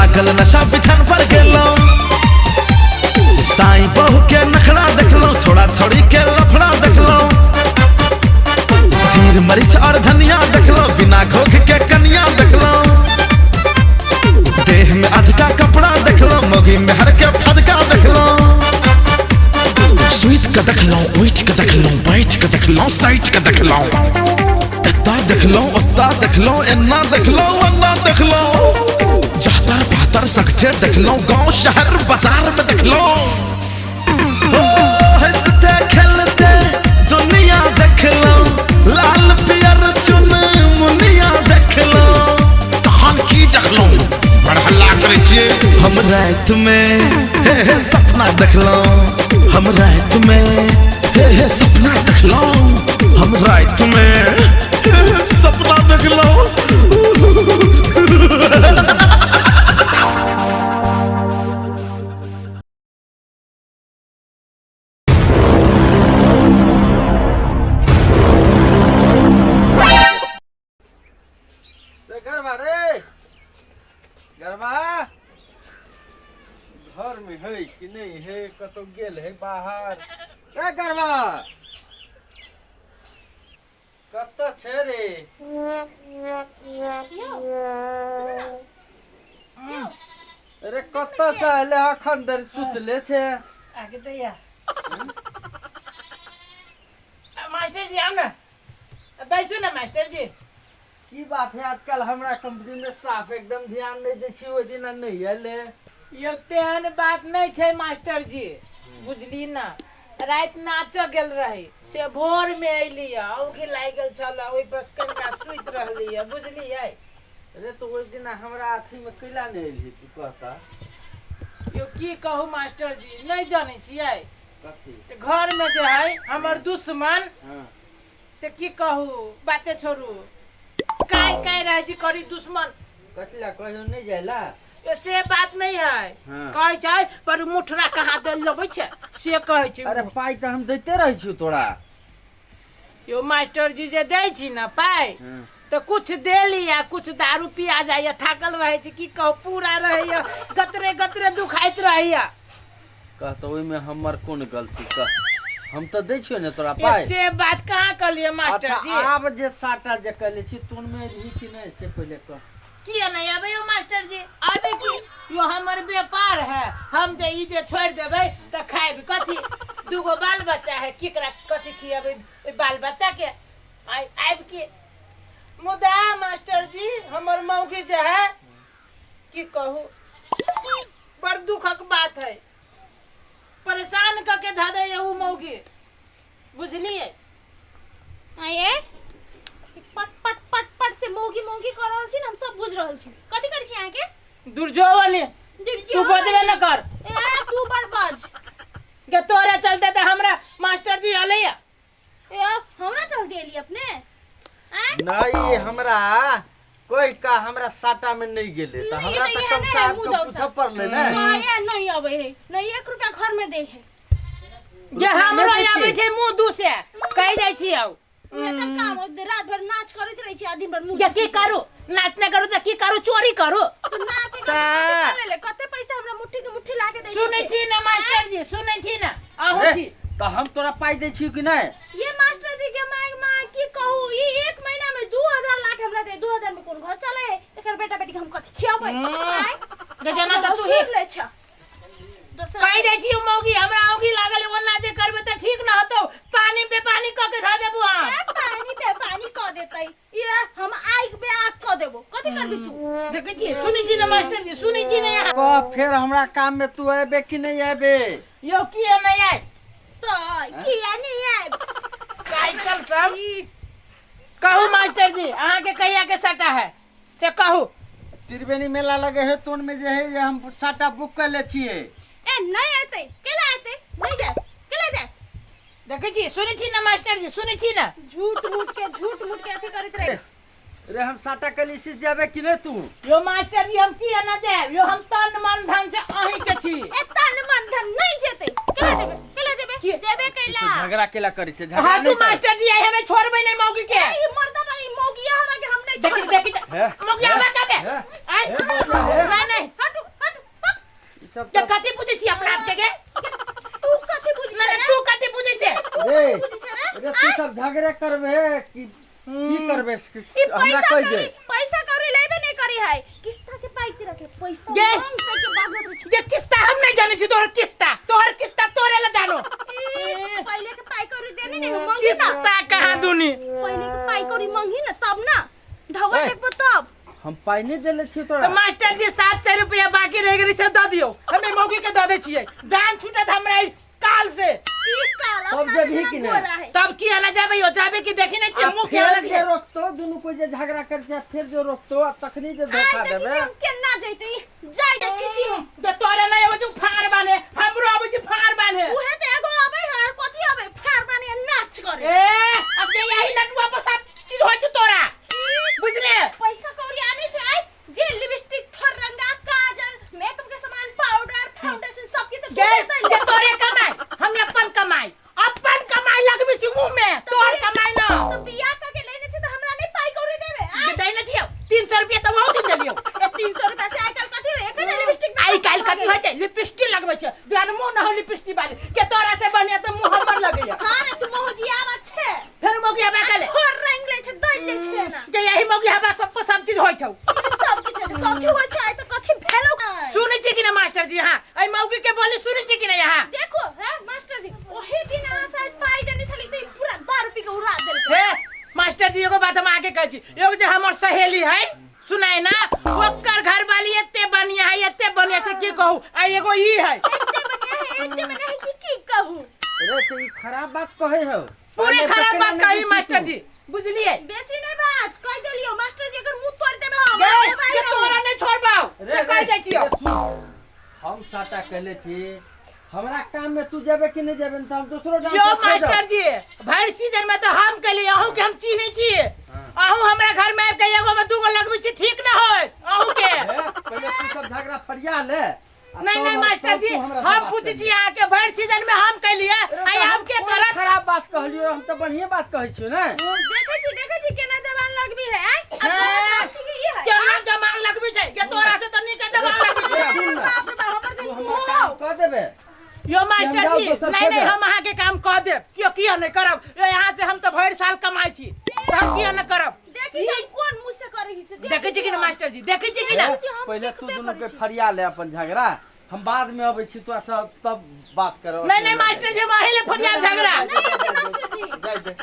लागल नशा बिछन पर गेलो साईं बहू के नखड़ा देखलो छोड़ा छोड़ी के लफड़ा देखलो जीर मरीच और धनिया देखलो बिना घोघ के कनिया देखलो देह में अधका कपड़ा देखलो मोगी मेहर के फदका देखलो स्वीट का देखलो उठ के देखलो बैठ के देखलो साइट के देखलो इतना देखलो उतना देखलो इन्ना देखलो वन्ना देखलो जहतर बहतर सकते देखलो गांव शहर बाजार में देखलो हंसते खेलते दुनिया देखलो लाल पियर चुन मुनिया देखलो तहन की देखलो बड़ हल्ला करे छिए हम रात में सपना देखलो हम रात में सपना देखलो हम रात में सपना देखलो घर में है कि नहीं है कतो गेल है बाहर ए गरबा कत छे रे अरे कत से आले अखन दर सुतले छे आगे दैया मास्टर जी हम ना बैसू ना मास्टर जी की बात है आजकल हमरा कंपनी में साफ एकदम ध्यान नहीं दै छी ओइ दिन नहीं आले यो तेहन बात नहीं छे मास्टर जी बुझली ना रात नाच गेल रही से भोर में अइली औगी लागल छल ओइ बस कनका सुइत रहली बुझली है अरे तो ओइ दिन हमरा अथी में कैला नहीं आइली तू कहता यो की कहू मास्टर जी नहीं जाने छियै कथी घर में जे है हमर दुश्मन हां से की कहू बाते छोड़ू काय रह जी करी दुश्मन कथला कहियो नहीं जाइला से बात नहीं है हाँ। कहे छै पर मुठरा कहाँ दे लेबै छै से कहे छै अरे पाई तो हम देते रही छी तोरा यो मास्टर जी जे दै छी ना पाई हाँ। तो कुछ दे लिया कुछ दारू पिया जाइए थाकल रहे छी की कहू पूरा रहे गतरे गतरे दुखाइत रहे कहतो ओइ में हमर कोन गलती कह हम तो दै छियो ने तोरा पाई से बात कहाँ कहलिए मास्टर जी आब जे साटा जे कहले छी तुन में रही कि नहीं से पहले कह किया नहीं अबे यो मास्टर जी अबे की यो हमर व्यापार है हम जे ई जे छोड़ देबै त खाइब कथी दूगो बाल बच्चा है केकरा कथी खियाबै बाल बच्चा के आइब के मुदा मास्टर जी हमर मौगी जे है की कहू बड़ दुखक बात है परेशान करके धा दे उ मौगी बुझलिए आये पट पट पट पट से मोगी मोगी कर रहल छी हम सब बुझ रहल छी कथि कर छी यहां के दुर्जोवनी तू बजबे न कर ए तू बड़ बज के तोरे चलते त हमरा मास्टर जी आलैया ए हमरा चल देली अपने नहीं हमरा कोई का हमरा साटा में नहीं गेले त हमरा त कम साहब के पूछे पड़ले ना माया नहीं आवे है नहीं 1 रुपया घर में दे है जे हमरो आबै छै मुंह दू से कहि जाय छी आउ ये त काम रात भर नाच करैत रहै छी आ दिन भर मुंह जे की करू नाच न करू त की करू चोरी करू तू नाच ले ले कते पैसा हमरा मुट्ठी के मुट्ठी लाके दे सुनै छी ना मास्टर जी सुनै छी ना आहो छी त हम तोरा पाई दे छी कि नहीं ये मास्टर जी के मांग की कहू ई 1 महीना में 2000 लाख हमरा दे 2000 में कोन घर चले है एकर बेटा बेटी के हम कथि खियाबै गजना त तू ही ले छ कहि दे छी मौगी हमरा औगी लागल ओना जे करबे त ठीक न होतौ पानी पे पानी क के धा देबो हम पानी पे पानी क देतै ये हम आग पे आग क देबो कथि करबी तू देखै छी सुनै छी ना मास्टर जी सुनै छी ना यहाँ को फिर हमरा काम में तू आबे कि नहीं आबे यो किए नहीं आइ तो किया नहीं आब साइकिल सब कहू मास्टर जी अहाँ के कहिया के सटा है से कहू त्रिवेणी मेला लगे है तोन में जे है जे हम साटा बुक कर ले छिए ए नहीं आते केला आते नहीं जाए केला जाए देखै छी सुनै छी ना मास्टर जी सुनै छी ना झूठ मूठ के अथी करत रहे रे हम साटा कली से जाबे कि नहीं तू यो मास्टर जी हम किया ना जाए यो हम तन मन धन से अहीं के छी ए तन मन धन नहीं जेते केला जेबे जेबे कैला झगड़ा केला करी से झगड़ा हां नहीं तू मास्टर जी आई हमें छोड़बे नहीं मौगी के ई मर्दा वाली मौगिया हमरा के हम नहीं देखी मौगी आवा का बे आई नहीं नहीं हटू सब के कथि बुझै छी अपना आप के तू कथि बुझी नहीं तू कथि बुझै छै रे बुझी छै रे अरे तू सब झगड़े करबे कि की करबे ई हमरा कह दे पैसा कौड़ी लेबे नहीं करी है किस्ता के पाइते रखे पैसा ये- मांग के बात मत ये किस्ता हम नहीं जाने छी तोहर किस्ता तोरे ला जानो पहले के पाई कौड़ी देने नहीं मांगी ना किस्ता कहां दूनी पहले के पाई कौड़ी मांगी ना तब ना ढवा ए। देखबो तब हम पाई नहीं देले छी तो तोरा मास्टर जी 700 रुपया बाकी रह गई से दे दियो हमें मौगी के दे दे छिए जान छूटत हमरा ई काल से ई काला तब जब ही कि नहीं? तब की आना जाबे हो जाबे की देखी नहीं छी मुंह के फिर लगी जे रोकतो दुनु कोई जे झगड़ा कर जाए फिर जो रोकतो आ तखनी जे धोखा आई देबे हम केना जइते जाय देखी छी हम तो तोरे नहीं आवे फाड़ बाने हमरो आवे छी फाड़ बाने उहे ते एगो आबै हर कथि आबै फेर बानी नाच करे ए अब ये यही नटुआ पर सब चीज होय छै तोरा बुझले पैसा कौड़ी आने छै जे लिपस्टिक ठोर रंगा काजल मेकअप के सामान पाउडर फाउंडेशन सब की तो ये तोरे कमाई अपन कमाई लगबी छी मुंह में तोर कमाई ना तो बियाह करके लेने छै तो हमरा नहीं पाई कौड़ी देबे ये दै न छियो 300 रुपया तो बहुत दिन देलियो ए 300 रुपया से आइ काल कथि एखन लिपस्टिक आई काल कथि होय छै लिपस्टिक लगबै छै जान मुंह न हो लिपस्टिक वाली के तोरा से बढ़िया तो मुंह हमर लगैया हां रे तू मोहगिया बात छै फिर मोगी हवा कले ठोर रंग ले छै दै ले छै ना जे यही मोगी हवा सब चीज होय छौ सब किछ कथि होय छै तो कथि भेलो सुनै छी कि ना मास्टर जी हां आई मौगी के बोली सुनै छी कि ना यहां देखो है मास्टर जी ओही दिन अहाँ शायद पाई देने छली त पूरा 10 रुपया के उड़ा देल हे मास्टर जी एगो बात हम आगे कहै छी एगो जे हमर सहेली है सुनाय ना ओकर घर वाली एते बढ़िया से की कहू आ एगो ई है एते बने है की कहू अरे तो ई खराब बात कहे हो पूरे खराब बात कही मास्टर जी बुझलिए बेसी नहीं बात कह देलियो मास्टर जी अगर मुंह तोड़ देबे हम के तोरा नहीं छोड़बाऊ रे कह दै छियो हम साटा कहले छी हमरा काम में तू जेबे कि नहीं जेबे त हम दूसरो डांस यो मास्टर जी भर सीजन में तो हम कहली अहू के हम चिन्है छी अहू हमरा घर में आबि के एगो में दूगो लगबै छी ठीक न होय अहू के पहले तू सब झगड़ा फरिया ले नहीं मास्टर जी हम पूछै छी अहाँ के भर सीजन में हम कहलिए आई हम के करत खराब बात कहलियो हम तो बढ़िया बात कहै छियो ना देखे छी केना जवान लगबी है केना जमान लगबै छै ये तोरा से त नीके जमान लगबै छै बाप रे बाप हमर तू दिन हमर काम कह देबे यो मास्टर जी हम जाओ दोसर नहीं खोजब। हम अहाँ के काम कह देब किया नहीं करब यहाँ से हम तो भर साल कमाई छी तो हम किया न करब देखी छी कौन मुंह से करही से देखै छी कि ना मास्टर जी देखै छी कि ना पहले तू दोनों के फरिया ले अपन झगड़ा हम बाद में अबै छी तोरा सब तब बात करो नहीं मास्टर जी हम अहिले फरिया झगड़ा मास्टर जी जाय दे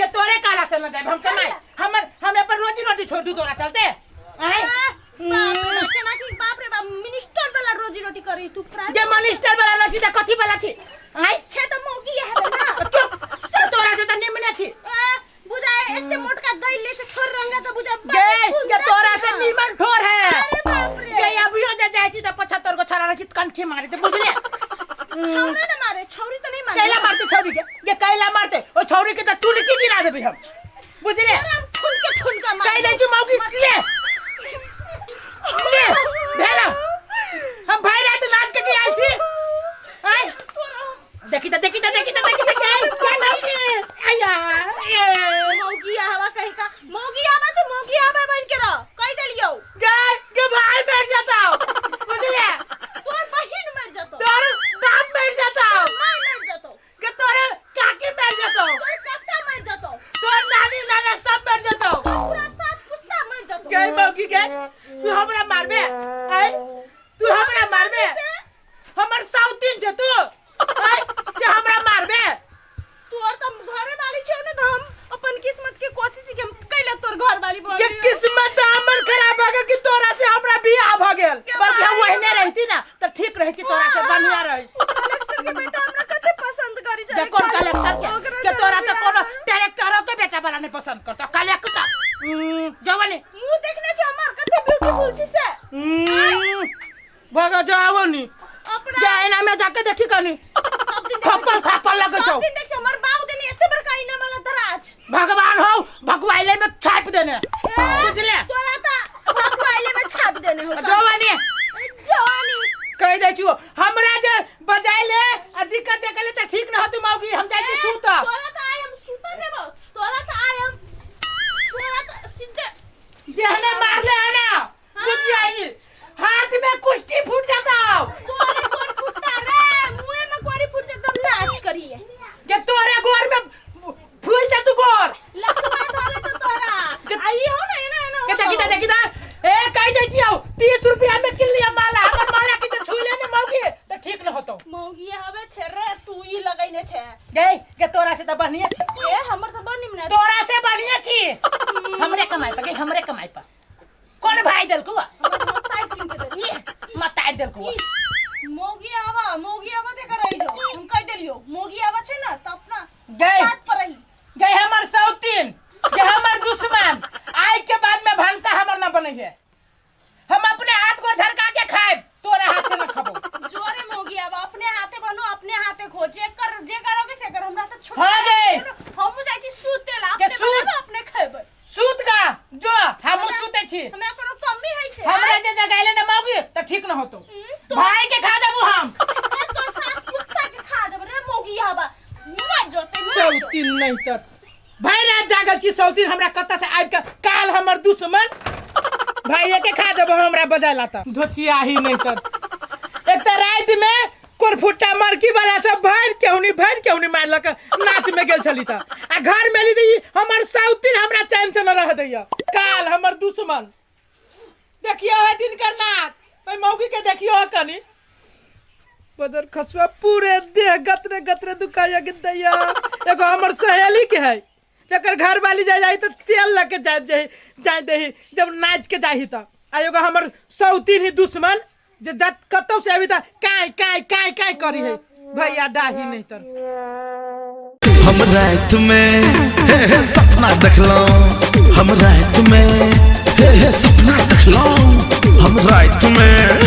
ये तोरे काला से न जाब हम कमाई हम अपन रोजी रोटी छोड़ दू तोरा चलते आय बाप रे बाप मिनिस्टर वाला रोजी रोटी करी तू प्राइवेट जे मिनिस्टर वाला न छी त कथि वाला छी आय छे तो मौगी है ना चुप तोरा से त निमने छी बुझाए एते मोटका दै ले से छोर रंगा तो बुझा ये तोरा से नीमन ठोर है अरे बाप रे ये अभियो जे जाय छी त 75 को छरा रखी कंठी मारे छै बुझले छौरी न मारे छौरी तो नहीं मारे कैला मारते छौरी के ये कैला मारते ओ छौरी के त टुलकी गिरा देबे हम बुझले हम ठुनका मार कह दे छी मौगी ले भेलो हम भाई रात नाच के की आइ छी आय देखी त क्या नाम के आया मौगी हवा कहीं का मौगी आवा छे मौगी आवा बन के रह कह देलियो के भाई मर जाता बुझले तोर बहिन मर जतो तोर बाप मर जाता मां मर जतो के तोरे काकी मर जाता तोर काका मर जतो तोर नानी नाना सब मर जाता पूरा सात पुस्ता मर जतो के मौगी के तू हमरा मारबे आय तू हमरा मारबे हमर साउतीन छे तू आय जे हमरा मारबे तोर त घरे वाली छे न त हम अपन किस्मत के कोशिश के हम कैला तोर घर वाली बोल के किस्मत हमर खराब भ गेल कि तोरा से हमरा बियाह भ गेल बल्कि हम वहने रहती ना त ठीक रहती तोरा से बढ़िया रही कलेक्टर के बेटा हमरा कते पसंद करी जे कौन कलेक्टर के तोरा त कोनो डायरेक्टर के बेटा वाला नहीं पसंद करता कलेक्टर जवानी मुंह देखने छे हमर कते ब्यूटीफुल छी से भगा जाओ नी अपना जाएना में जाके देखी कनी सब दिन खप्पल लगे छौ सब दिन देख हमर बाऊ देनी एते बड़का इना वाला दराज भगवान हो भगवाइले में छाप देने बुझले तोरा त भगवाइले में छाप देने हो जवानी जवानी कह दे छु हमरा जे बजाइले आ दिक्कत जे कले त ठीक न होतु मौगी हम जाय छी सूत तोरा त आय हम सूता देबो तोरा त आय हम तोरा त सीधे जेहने मारले है ना बुझ जाई हाथ में कुश्ती फूट जाता तू कमाई पर कि हमरे कमाई पर कौन भाई दिल को ये मताई दिल को मोगी आवा देखा रही जो हम कह देलियो मोगी आवा छे ना त अपना गए बात पर रही गए हमर सौतीन के हमर दुश्मन आज के बाद में भंसा हमर ना बने है हम अपने हाथ को झरका के खाए तोरा हाथ से ना खाबो जोरे मोगी आवा अपने हाथे बनो अपने हाथे खो जे करोगे से कर हमरा त छोड़ हाँ गए हम जाई छी सूते ला के अपने सूत? बनाबो अपने खाइबे सूत का जो हम सूते छी हमरा कोनो कमी है से हमरा जे जगाइले ना मौगी त ठीक न होतो तो भाई के खा देबू हम तो साथ पुस्ता के खा देब रे मोगी आवा मर जोते सौतीन नहीं तक भाई रात जागल छी सौतीन हमरा कत्ता से आबि के काल हमर दुश्मन भाई के खा देबो हमरा बजाला त धोछिया ही नहीं तक एक त रात में कोरफुट्टा मरकी वाला सब भर केहुनी मारलक नाच में गेल छली त आ घर में ली दी हमर सौतीन हमरा चैन से न रह दैया काल हमर दुश्मन देखियो है दिन कर नाच भाई मौगी के देखियो है कनी बदर खसुआ पूरे देह गतरे गतरे दुखाया के दैया एगो हमर सहेली के है जकर घर वाली जाई तो तेल लगे जाए दही जब नाच के जाही त आ एगो हमर सौतीन ही दुश्मन जे जत कतौ से अभी तक काय करी है भैया डाही नहीं तर हम रात में हे सपना देखलो हम रात में हे सपना देखलो हम रात में